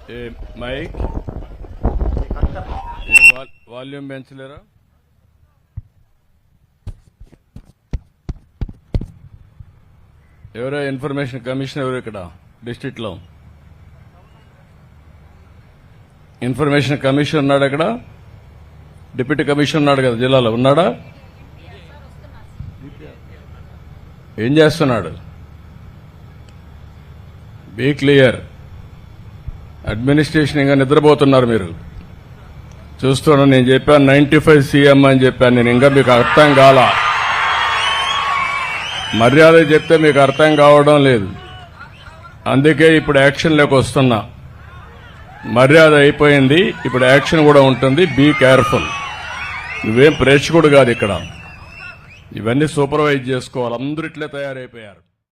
Mic volume పెంచలేరా? ఎవరో information commission ఎవరు ఇక్కడ డిస్ట్రిక్ట్ లో? ఇన్ఫర్మేషన్ కమిషన్ ఉన్నాడు అక్కడ? డిప్యూటీ కమిషన్ ఉన్నాడు కదా జిల్లాలో, ఉన్నాడా? ఏం చేస్తున్నాడు? Be clear. అడ్మినిస్ట్రేషన్ ఇంకా నిద్రపోతున్నారు మీరు. చూస్తున్నాను. నేను చెప్పాను 95 సీఎం అని చెప్పాను నేను. ఇంకా మీకు అర్థం కాల. మర్యాద చెప్తే మీకు అర్థం కావడం లేదు. అందుకే ఇప్పుడు యాక్షన్లోకి వస్తున్నా. మర్యాద అయిపోయింది, ఇప్పుడు యాక్షన్ కూడా ఉంటుంది. Be careful. నువ్వేం ప్రేక్షకుడు కాదు ఇక్కడ. ఇవన్నీ సూపర్వైజ్ చేసుకోవాలి. అందరూ ఇట్లే తయారైపోయారు.